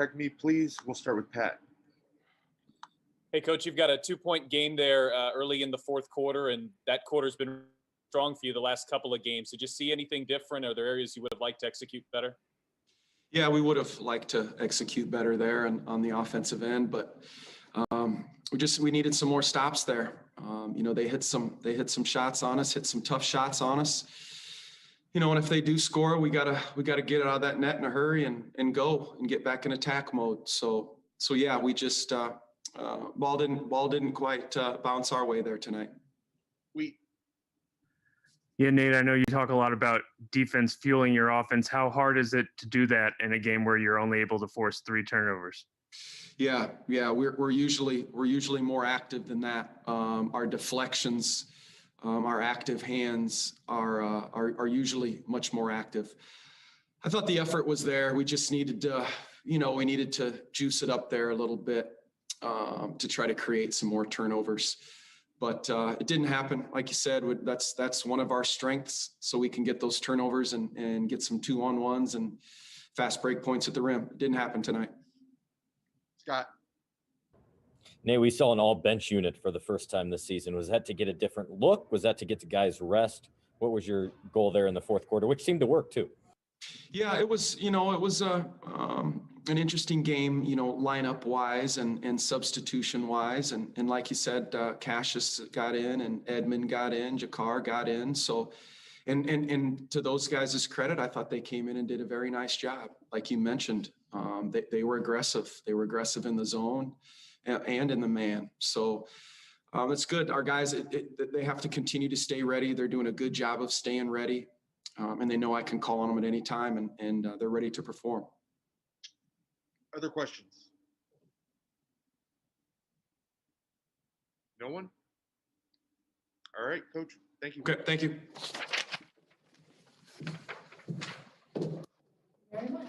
Correct me, please. We'll start with Pat. Hey, Coach, you've got a 2-point game there early in the fourth quarter, and that quarter's been strong for you the last couple of games. Did you see anything different? Are there areas you would have liked to execute better? Yeah, we would have liked to execute better there on the offensive end, but we needed some more stops there. They hit some shots on us, hit some tough shots on us. And if they do score, we gotta get out of that net in a hurry and go and get back in attack mode. So yeah, we just ball didn't quite bounce our way there tonight. Yeah, Nate, I know you talk a lot about defense fueling your offense. How hard is it to do that in a game where you're only able to force 3 turnovers? Yeah, we're usually more active than that. Our deflections, our active hands are usually much more active. I thought the effort was there. We just needed to, juice it up there a little bit to try to create some more turnovers. But it didn't happen. Like you said, that's one of our strengths, so we can get those turnovers and get some 2-on-1s and fast break points at the rim. It didn't happen tonight. Scott. Nate, we saw an all-bench unit for the first time this season. Was that to get a different look? Was that to get the guys rest? What was your goal there in the fourth quarter, which seemed to work too? Yeah, it was an interesting game, lineup wise and substitution wise. And like you said, Cassius got in and Edmond got in, Jakar got in. So, and to those guys' credit, I thought they came in and did a very nice job. Like you mentioned, they were aggressive. They were aggressive in the zone and in the man. So it's good. Our guys, they have to continue to stay ready. They're doing a good job of staying ready. And they know I can call on them at any time, and they're ready to perform. Other questions? No one? All right, Coach. Thank you. Okay, thank you. Very much.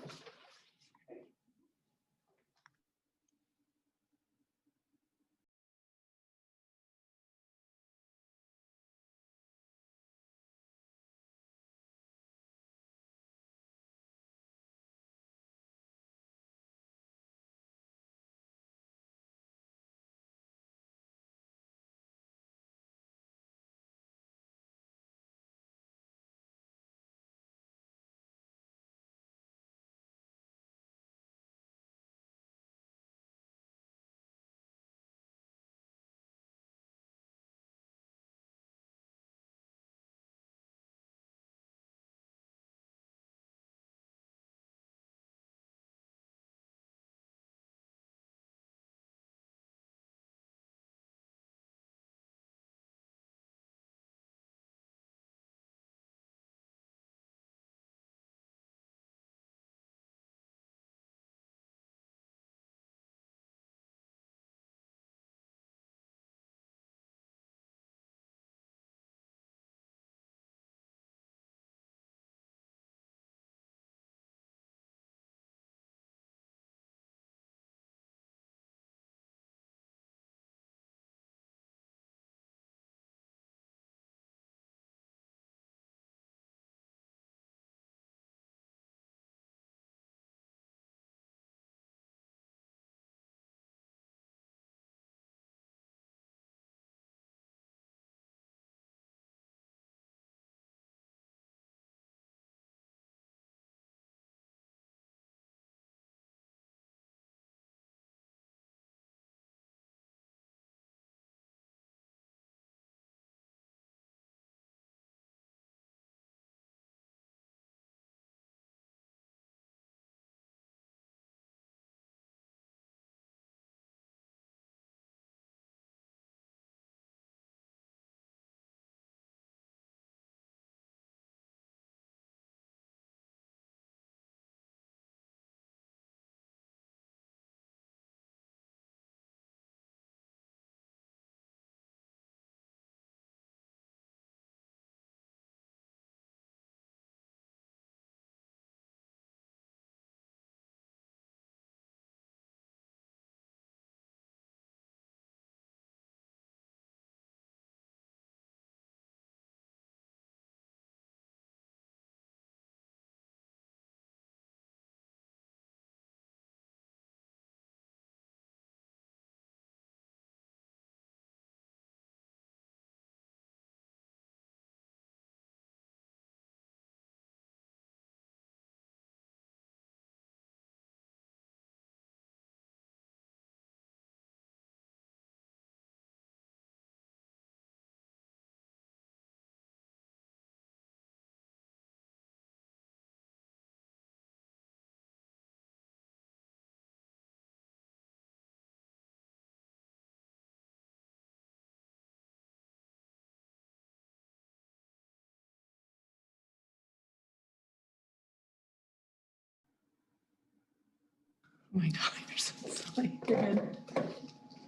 Oh my God, you're so silly. Go ahead.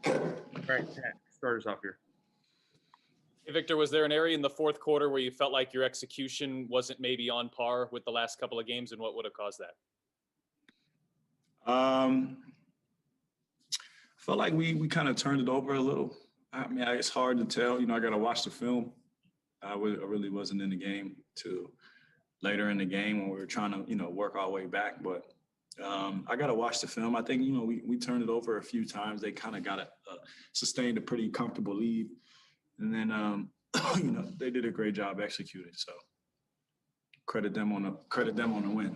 All right, Pat, start us off here. Hey, Victor, was there an area in the fourth quarter where you felt like your execution wasn't maybe on par with the last couple of games, and what would have caused that? Felt like we kind of turned it over a little. I mean, it's hard to tell. I got to watch the film. I really wasn't in the game till later in the game when we were trying to, work our way back. But I got to watch the film. I think, we turned it over a few times. They kind of got it, sustained a pretty comfortable lead. And then, they did a great job executing. So credit them on the win.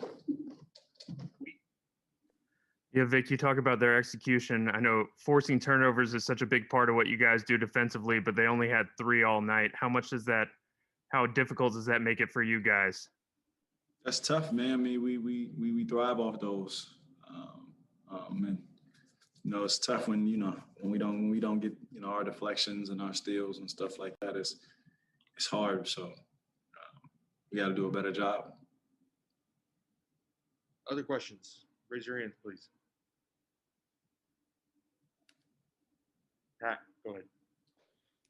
Yeah, Vic, you talk about their execution. I know forcing turnovers is such a big part of what you guys do defensively, but they only had 3 all night. How difficult does that make it for you guys? That's tough, man. I mean, we thrive off those. And it's tough when we don't get our deflections and our steals and stuff like that. It's hard. So we got to do a better job. Other questions? Raise your hands, please. Pat, go ahead.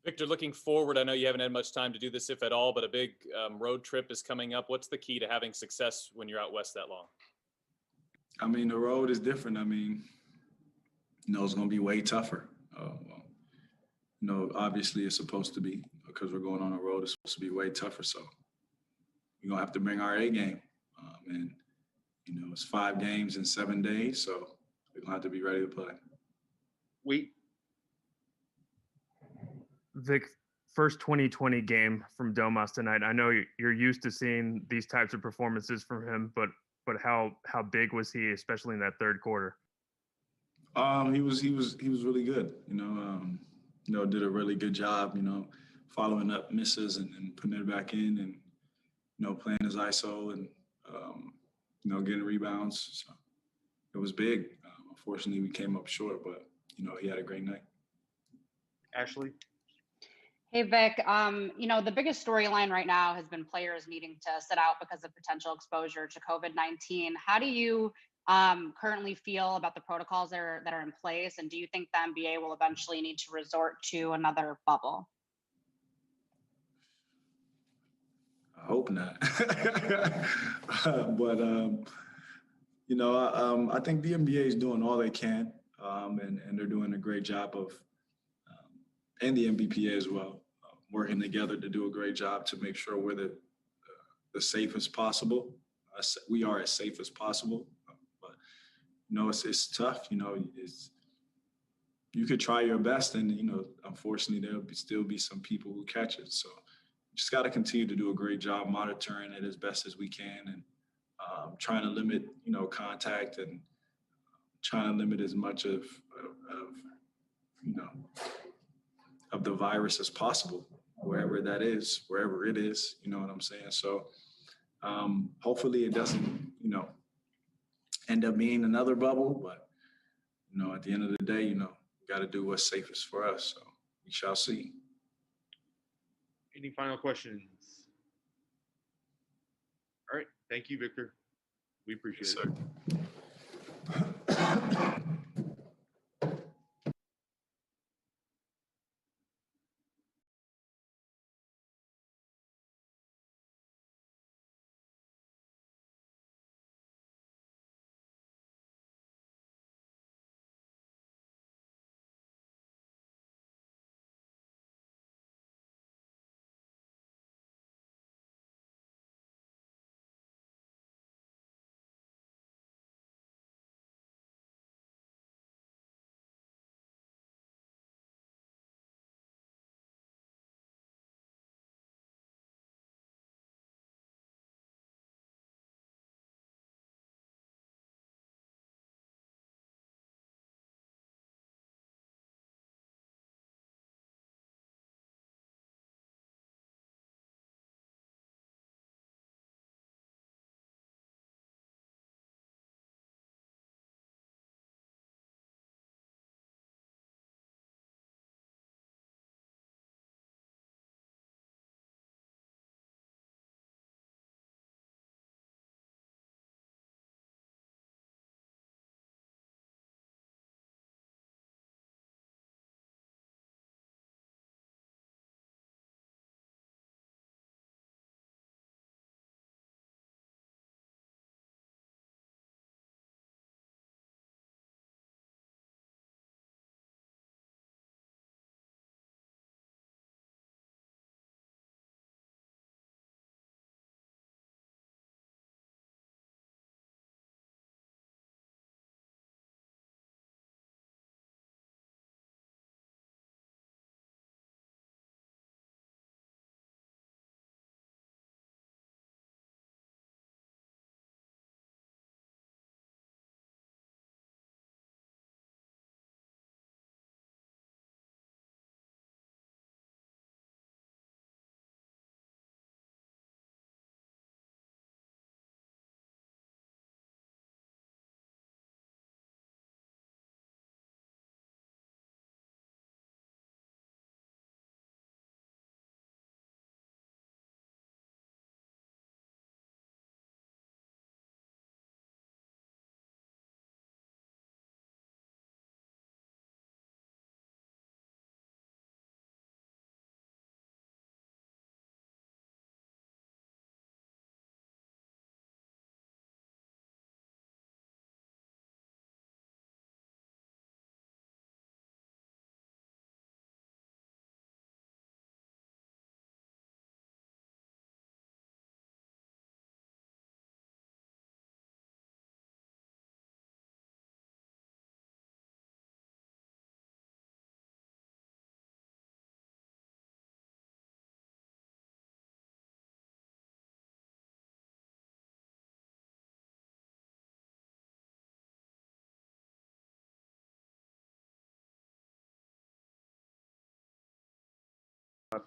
Victor, looking forward, I know you haven't had much time to do this, if at all, but a big road trip is coming up. What's the key to having success when you're out west that long? I mean, the road is different. I mean, it's going to be way tougher. Obviously it's supposed to be, because we're going on a road. It's supposed to be way tougher. So we're going to have to bring our A game. And it's 5 games in 7 days. So we're going to have to be ready to play. Wait. Vic, first 2020 game from Domas tonight. I know you're used to seeing these types of performances from him, but how big was he, especially in that third quarter? He was really good. Did a really good job. Following up misses and putting it back in, and playing his ISO and getting rebounds. So it was big. Unfortunately, we came up short, but he had a great night. Ashley. Hey, Vic, the biggest storyline right now has been players needing to sit out because of potential exposure to COVID-19. How do you currently feel about the protocols that are in place? And do you think the NBA will eventually need to resort to another bubble? I hope not. But, I think the NBA is doing all they can, and they're doing a great job of, and the NBPA as well, working together to do a great job to make sure we're the safest possible. We are as safe as possible. But, it's tough. You could try your best, and, unfortunately, there'll still be some people who catch it. So just got to continue to do a great job monitoring it as best as we can, and trying to limit, contact, and trying to limit as much of the virus as possible, wherever it is, you know what I'm saying? So hopefully it doesn't, end up being another bubble, but, at the end of the day, we got to do what's safest for us. So we shall see. Any final questions? All right. Thank you, Victor. We appreciate it. Yes, sir.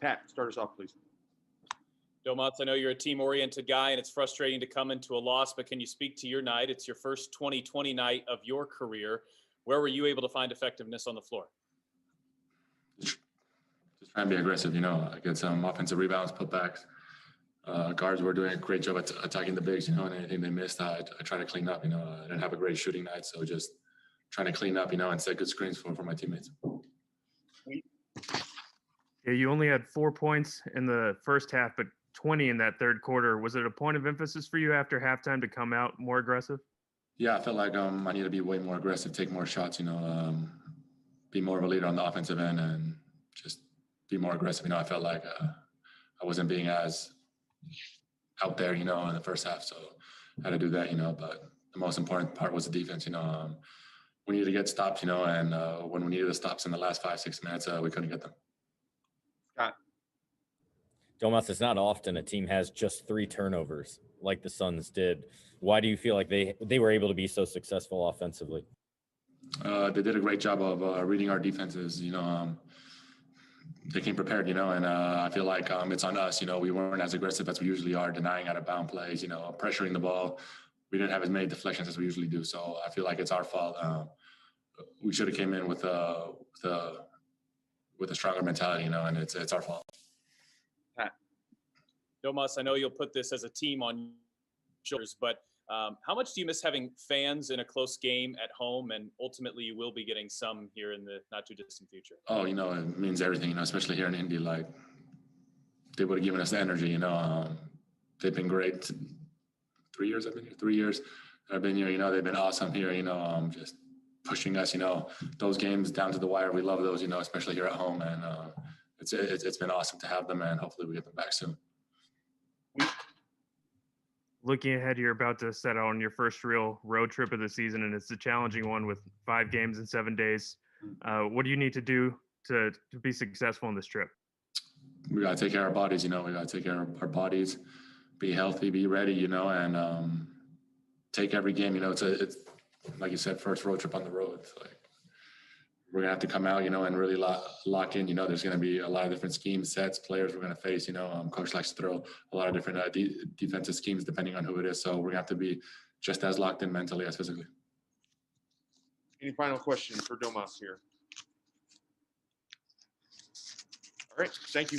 Pat, start us off, please. Domantas, I know you're a team-oriented guy, and it's frustrating to come into a loss, but can you speak to your night? It's your first 2020 night of your career. Where were you able to find effectiveness on the floor? Just trying to be aggressive, get some offensive rebounds, putbacks. Guards were doing a great job at attacking the bigs, and anything they missed, I try to clean up. I didn't have a great shooting night, so just trying to clean up, and set good screens for my teammates. Yeah, you only had 4 points in the first half, but 20 in that third quarter. Was it a point of emphasis for you after halftime to come out more aggressive? Yeah, I felt like I need to be way more aggressive, take more shots, be more of a leader on the offensive end, and just be more aggressive. I felt like I wasn't being as out there, in the first half, so I had to do that, but the most important part was the defense. We needed to get stops, and when we needed the stops in the last 5-6 minutes, we couldn't get them. Scott. Domas, it's not often a team has just 3 turnovers like the Suns did. Why do you feel like they were able to be so successful offensively? They did a great job of reading our defenses. They came prepared, and I feel like it's on us. We weren't as aggressive as we usually are, denying out of bound plays, pressuring the ball. We didn't have as many deflections as we usually do. So I feel like it's our fault. We should have came in with a stronger mentality, and it's our fault. Domas, I know you'll put this as a team on your shoulders, but how much do you miss having fans in a close game at home? And ultimately, you will be getting some here in the not too distant future. Oh, it means everything, especially here in Indy. Like, they would have given us the energy, They've been great. 3 years I've been here. 3 years I've been here, they've been awesome here, just pushing us, those games down to the wire. We love those, especially here at home. And it's been awesome to have them, and hopefully we get them back soon. Looking ahead, you're about to set out on your first real road trip of the season, and it's a challenging one with 5 games in 7 days. What do you need to do to be successful in this trip? We got to take care of our bodies, we got to take care of our bodies, be healthy, be ready, and take every game. It's like you said, first road trip on the road. It's like, we're gonna have to come out, and really lock in. There's gonna be a lot of different schemes, sets, players we're gonna face. Coach likes to throw a lot of different defensive schemes depending on who it is. So we're gonna have to be just as locked in mentally as physically. Any final questions for Domas here? All right, thank you.